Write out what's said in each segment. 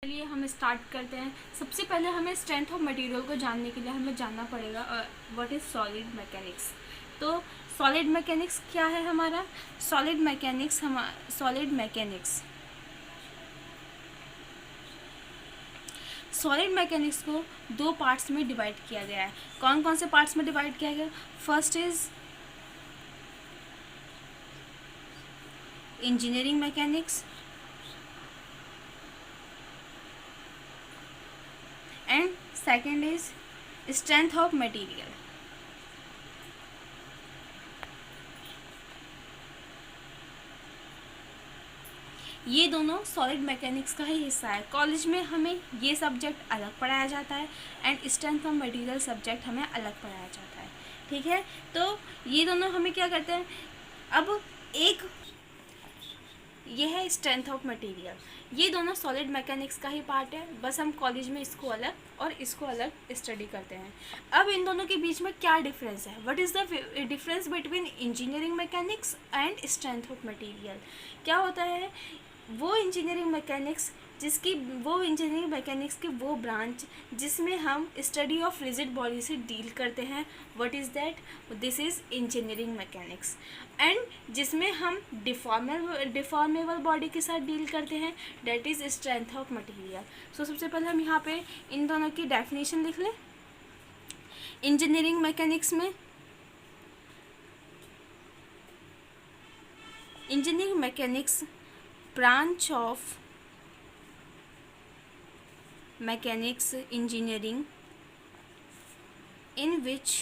चलिए हम स्टार्ट करते हैं। सबसे पहले हमें स्ट्रेंथ ऑफ मटेरियल को जानने के लिए हमें जानना पड़ेगा व्हाट इज़ सॉलिड मैकेनिक्स। तो सॉलिड मैकेनिक्स क्या है हमारा? सॉलिड मैकेनिक्स को दो पार्ट्स में डिवाइड किया गया है। कौन कौन से पार्ट्स में डिवाइड किया गया? First is engineering mechanics and second is strength of material. ये दोनों सॉलिड मैकेनिक्स का ही हिस्सा है। कॉलेज में हमें ये सब्जेक्ट अलग पढ़ाया जाता है and strength of material subject हमें अलग पढ़ाया जाता है। ठीक है, तो ये दोनों हमें क्या करते हैं? अब एक ये है स्ट्रेंथ ऑफ मटेरियल, ये दोनों सॉलिड मैकेनिक्स का ही पार्ट है, बस हम कॉलेज में इसको अलग और इसको अलग स्टडी करते हैं। अब इन दोनों के बीच में क्या डिफरेंस है? What is the difference between engineering mechanics and strength of material? क्या होता है? वो इंजीनियरिंग मैकेनिक्स की वो ब्रांच जिसमें हम स्टडी ऑफ रिजिड बॉडी से डील करते हैं, what is that? This is engineering mechanics. And जिसमें हम डिफॉर्मेबल बॉडी के साथ डील करते हैं, that is strength of material. So सबसे पहले हम यहाँ पे इन दोनों की डेफिनेशन लिख लें। इंजीनियरिंग मैकेनिक्स में engineering mechanics branch of mechanics engineering in which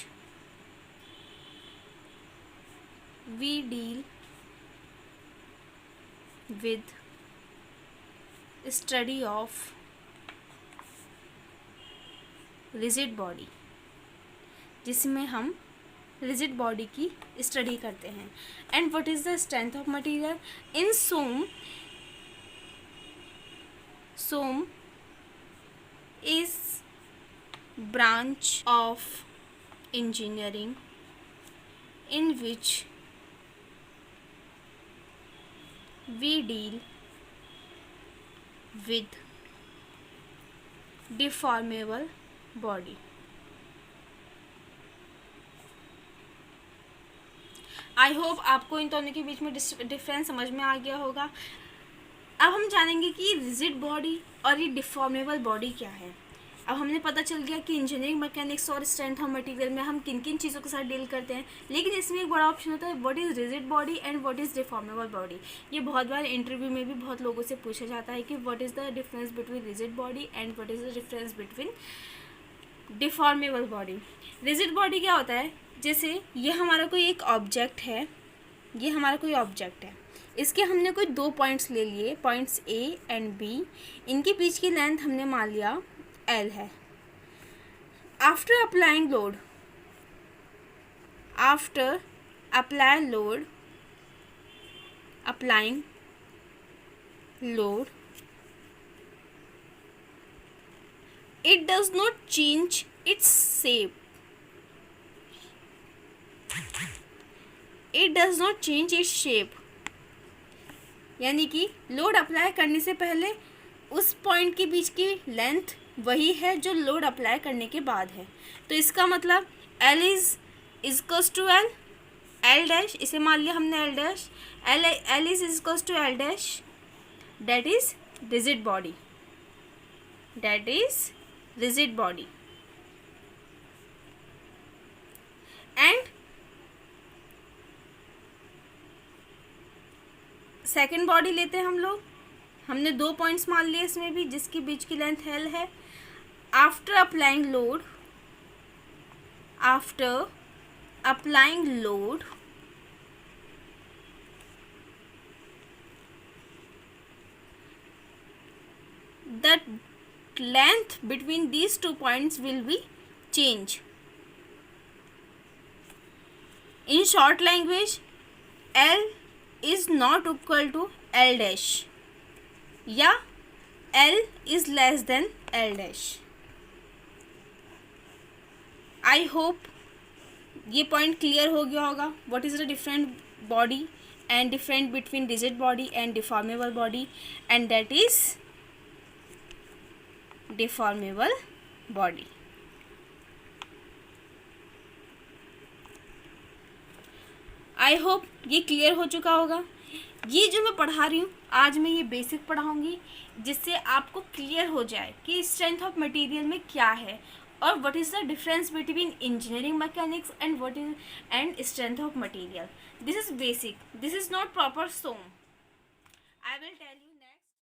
we deal with study of rigid body, जिसमें हम रिजिड बॉडी की स्टडी करते हैं। And what is the strength of material? In SOM is branch of engineering in which we deal with deformable body. I hope आपको इन दोनों के बीच में difference समझ में आ गया होगा। अब हम जानेंगे कि रिजिड बॉडी और ये डिफॉर्मेबल बॉडी क्या है। अब हमने पता चल गया कि इंजीनियरिंग मैकेनिक्स और स्ट्रेंथ ऑफ मटेरियल में हम किन किन चीज़ों के साथ डील करते हैं, लेकिन इसमें एक बड़ा ऑप्शन होता है, what is rigid body and what is deformable body. ये बहुत बार इंटरव्यू में भी बहुत लोगों से पूछा जाता है कि what is the difference between rigid body and what is the difference between deformable body. Rigid body क्या होता है? जैसे ये हमारा कोई एक ऑब्जेक्ट है, इसके हमने कोई दो पॉइंट्स ले लिए, पॉइंट्स ए एंड बी, इनके बीच की लेंथ हमने मान लिया L है। After applying load it does not change its shape. यानी कि लोड अप्लाई करने से पहले उस पॉइंट के बीच की लेंथ वही है जो लोड अप्लाई करने के बाद है। तो इसका मतलब L is equals to L dash, इसे मान लिया हमने L dash, L is equals to L dash, that is rigid body. And second body लेते हैं हम लोग, हमने दो पॉइंट्स मान लिए इसमें भी, जिसके बीच की लेंथ L है। After applying load the length between these two points will be change. In short language, L is not equal to L dash या L is less than L dash. I hope ये point clear हो गया होगा। What is the different body and different between rigid body and deformable body, and that is deformable body. I hope ये clear हो चुका होगा। ये जो मैं पढ़ा रही हूँ आज मैं ये बेसिक पढ़ाऊँगी जिससे आपको क्लियर हो जाए कि स्ट्रेंथ ऑफ मटेरियल में क्या है और what is the difference between engineering mechanics and what is and strength of material. This is basic, this is not proper some. I will tell